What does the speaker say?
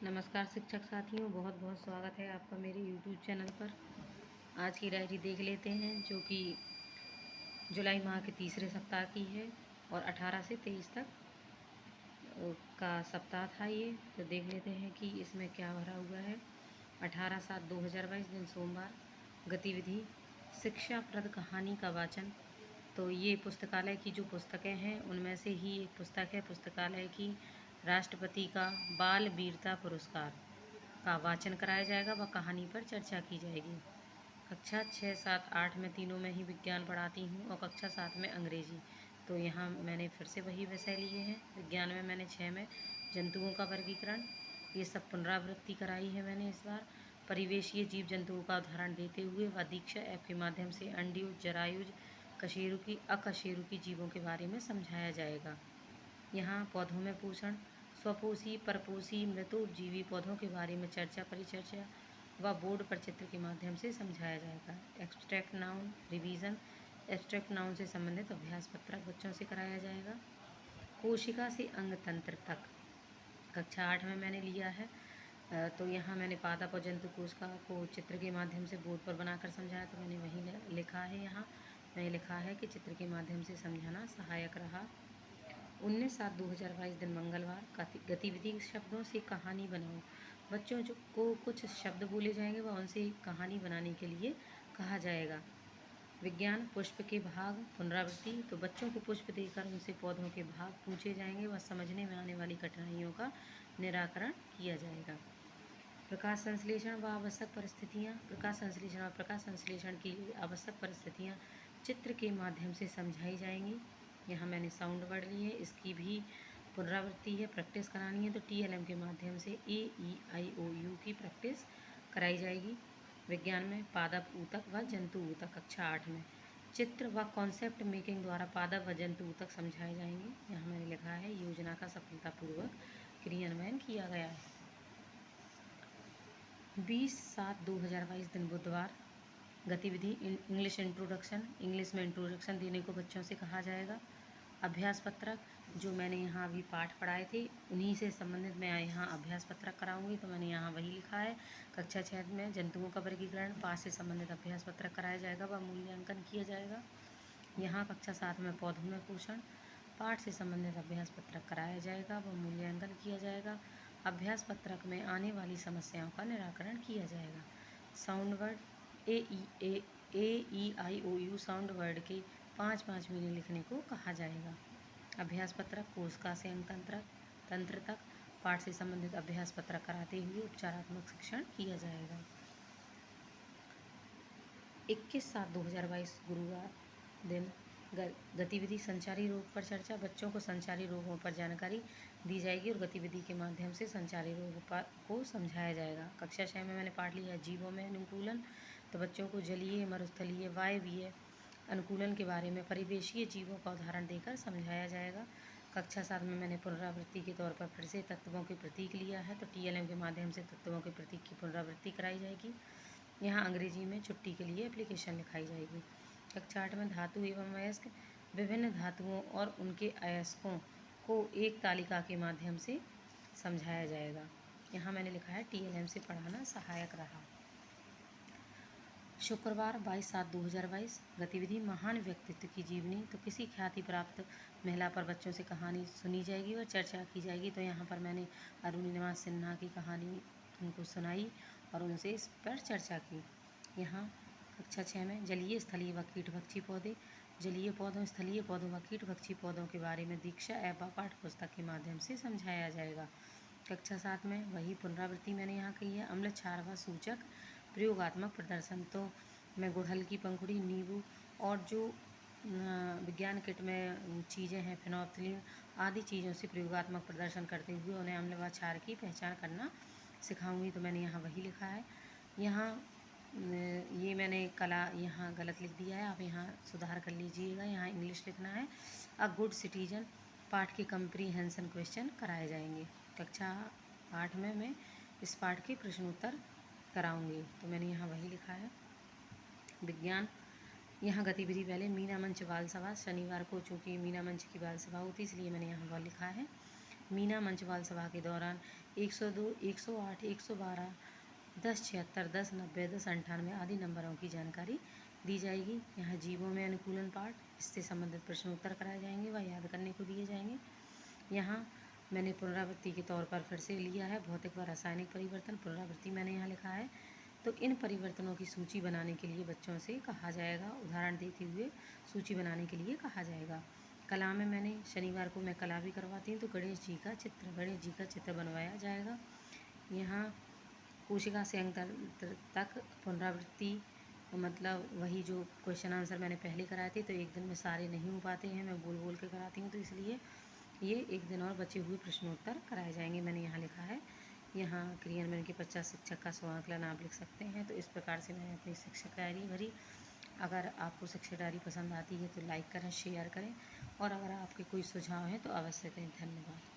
नमस्कार शिक्षक साथियों, बहुत बहुत स्वागत है आपका मेरे यूट्यूब चैनल पर। आज की डायरी देख लेते हैं जो कि जुलाई माह के तीसरे सप्ताह की है और 18 से 23 तक का सप्ताह था ये। तो देख लेते हैं कि इसमें क्या भरा हुआ है। 18/7/2022 दिन सोमवार। गतिविधि शिक्षाप्रद कहानी का वाचन। तो ये पुस्तकालय की जो पुस्तकें हैं उनमें से ही एक पुस्तक है पुस्तकालय की राष्ट्रपति का बाल वीरता पुरस्कार का वाचन कराया जाएगा व कहानी पर चर्चा की जाएगी। कक्षा 6, 7, 8 में तीनों में ही विज्ञान पढ़ाती हूँ और कक्षा 7 में अंग्रेजी। तो यहाँ मैंने फिर से वही विषय लिए हैं। विज्ञान में मैंने 6 में जंतुओं का वर्गीकरण, ये सब पुनरावृत्ति कराई है मैंने इस बार। परिवेशीय जीव जंतुओं का उदाहरण देते हुए व दीक्षा ऐप के माध्यम से अंडयुज, जरायुज, कशेरुकी, अकशेरुकी जीवों के बारे में समझाया जाएगा। यहाँ पौधों में पोषण, स्वपोषी, परपोषी, मृतोपजीवी पौधों के बारे में चर्चा, परिचर्चा व बोर्ड पर चित्र के माध्यम से समझाया जाएगा। Abstract noun revision, abstract noun से संबंधित अभ्यास पत्रक बच्चों से कराया जाएगा। कोशिका से अंग तंत्र तक कक्षा 8 में मैंने लिया है। तो यहाँ मैंने पादप और जंतु कोशिका को चित्र के माध्यम से बोर्ड पर बनाकर समझाया। तो मैंने वही लिखा है, यहाँ मैंने लिखा है कि चित्र के माध्यम से समझाना सहायक रहा। 19/7/2022 दिन मंगलवार। गतिविधि शब्दों से कहानी बनाओ। बच्चों को कुछ शब्द बोले जाएंगे व उनसे कहानी बनाने के लिए कहा जाएगा। विज्ञान पुष्प के भाग पुनरावृत्ति। तो बच्चों को पुष्प देकर उनसे पौधों के भाग पूछे जाएंगे व समझने में आने वाली कठिनाइयों का निराकरण किया जाएगा। प्रकाश संश्लेषण व आवश्यक परिस्थितियाँ। प्रकाश संश्लेषण और प्रकाश संश्लेषण की आवश्यक परिस्थितियाँ चित्र के माध्यम से समझाई जाएंगी। यहाँ मैंने साउंड वर्ड लिए, इसकी भी पुनरावृत्ति है, प्रैक्टिस करानी है। तो TLM के माध्यम से AEIOU की प्रैक्टिस कराई जाएगी। विज्ञान में पादप ऊतक व जंतु ऊतक कक्षा 8 में चित्र व कॉन्सेप्ट मेकिंग द्वारा पादप व जंतु ऊतक समझाए जाएंगे। यहाँ मैंने लिखा है योजना का सफलतापूर्वक क्रियान्वयन किया गया है। 20/7/2022 दिन बुधवार। गतिविधि इंग्लिश इंट्रोडक्शन। इंग्लिश में इंट्रोडक्शन देने को बच्चों से कहा जाएगा। अभ्यास पत्रक जो मैंने यहाँ अभी पाठ पढ़ाए थे उन्हीं से संबंधित मैं यहाँ अभ्यास पत्रक कराऊंगी। तो मैंने यहाँ वही लिखा है। कक्षा 6 में जंतुओं का वर्गीकरण पाठ से संबंधित अभ्यास पत्रक कराया जाएगा व मूल्यांकन किया जाएगा। यहाँ कक्षा 7 में पौधों में पोषण पाठ से संबंधित अभ्यास पत्रक कराया जाएगा व मूल्यांकन किया जाएगा। अभ्यास पत्रक में आने वाली समस्याओं का निराकरण किया जाएगा। Sound word AEIOU sound word के 5-5 मीनिंग लिखने को कहा जाएगा। अभ्यास पत्रक कोशिका से अंग तंत्र तक पाठ से संबंधित अभ्यास पत्रक कराते हुए उपचारात्मक शिक्षण किया जाएगा। 21/7/2022 गुरुवार दिन गतिविधि संचारी रोग पर चर्चा। बच्चों को संचारी रोगों पर जानकारी दी जाएगी और गतिविधि के माध्यम से संचारी रोगों को समझाया जाएगा। कक्षा 6 में मैंने पाठ लिया जीवों में अनुकूलन। तो बच्चों को जलीय, मरुस्थलीय, वायवीय अनुकूलन के बारे में परिवेशीय जीवों का उदाहरण देकर समझाया जाएगा। कक्षा 7 में मैंने पुनरावृत्ति के तौर पर फिर से तत्वों के प्रतीक लिया है। तो TLM के माध्यम से तत्वों के प्रतीक की पुनरावृत्ति कराई जाएगी। यहाँ अंग्रेजी में छुट्टी के लिए एप्लीकेशन लिखाई जाएगी। कक्षा 8 में धातु एवं अयस्क। विभिन्न धातुओं और उनके अयस्कों को एक तालिका के माध्यम से समझाया जाएगा। यहाँ मैंने लिखा है TLM से पढ़ाना सहायक रहा। शुक्रवार 22/7/2022 गतिविधि महान व्यक्तित्व की जीवनी। तो किसी ख्याति प्राप्त महिला पर बच्चों से कहानी सुनी जाएगी और चर्चा की जाएगी। तो यहाँ पर मैंने अरुणिमा सिन्हा की कहानी उनको सुनाई और उनसे इस पर चर्चा की। यहाँ कक्षा 6 में जलीय, स्थलीय व कीटभक्षी पौधे। जलीय पौधों, स्थलीय पौधों व कीटभक्षी पौधों के बारे में दीक्षा ऐप पाठ्य पुस्तक के माध्यम से समझाया जाएगा। कक्षा 7 में वही पुनरावृत्ति मैंने यहाँ की है। अम्ल क्षार व सूचक प्रयोगात्मक प्रदर्शन। तो मैं गुड़हल की पंखुड़ी, नींबू और जो विज्ञान किट में चीज़ें हैं फेनोल्फ्थालीन आदि चीज़ों से प्रयोगात्मक प्रदर्शन करते हुए उन्हें अम्ल व क्षार की पहचान करना सिखाऊंगी। तो मैंने यहाँ वही लिखा है। यहाँ ये मैंने कला यहाँ गलत लिख दिया है, आप यहाँ सुधार कर लीजिएगा। यहाँ इंग्लिश लिखना है। अ गुड सिटीजन पाठ के कंप्रीहेंशन क्वेश्चन कराए जाएंगे। कक्षा 8 में मैं इस पाठ के प्रश्नोत्तर कराऊंगी। तो मैंने यहाँ वही लिखा है। विज्ञान यहाँ गतिविधि पहले मीना मंच बाल सभा। शनिवार को चूँकि मीना मंच की बाल सभा होती इसलिए मैंने यहाँ वह लिखा है। मीना मंच बाल सभा के दौरान 102, 108, 112, 1076, 1090, 1098 आदि नंबरों की जानकारी दी जाएगी। यहाँ जीवों में अनुकूलन पाठ, इससे संबंधित प्रश्नोत्तर कराए जाएंगे व याद करने को दिए जाएंगे। यहाँ मैंने पुनरावृत्ति के तौर पर फिर से लिया है भौतिक व रासायनिक परिवर्तन, पुनरावृत्ति मैंने यहाँ लिखा है। तो इन परिवर्तनों की सूची बनाने के लिए बच्चों से कहा जाएगा, उदाहरण देते हुए सूची बनाने के लिए कहा जाएगा। कला में मैंने शनिवार को मैं कला भी करवाती हूँ, तो गणेश जी का चित्र बनवाया जाएगा। यहाँ कोशिका से अंक तक पुनरावृत्ति, मतलब वही जो क्वेश्चन आंसर मैंने पहले कराए थे, तो एक दिन में सारे नहीं हो पाते हैं, मैं बोल बोल के कराती हूँ, तो इसलिए ये एक दिन और बचे हुए प्रश्नोत्तर कराए जाएंगे, मैंने यहाँ लिखा है। यहाँ क्रियान्वयन के 50 शिक्षक का स्वांकलन आप लिख सकते हैं। तो इस प्रकार से मैंने अपनी शिक्षक डायरी भरी। अगर आपको शिक्षक डायरी पसंद आती है तो लाइक करें, शेयर करें, और अगर आपके कोई सुझाव है तो अवश्य दें। धन्यवाद।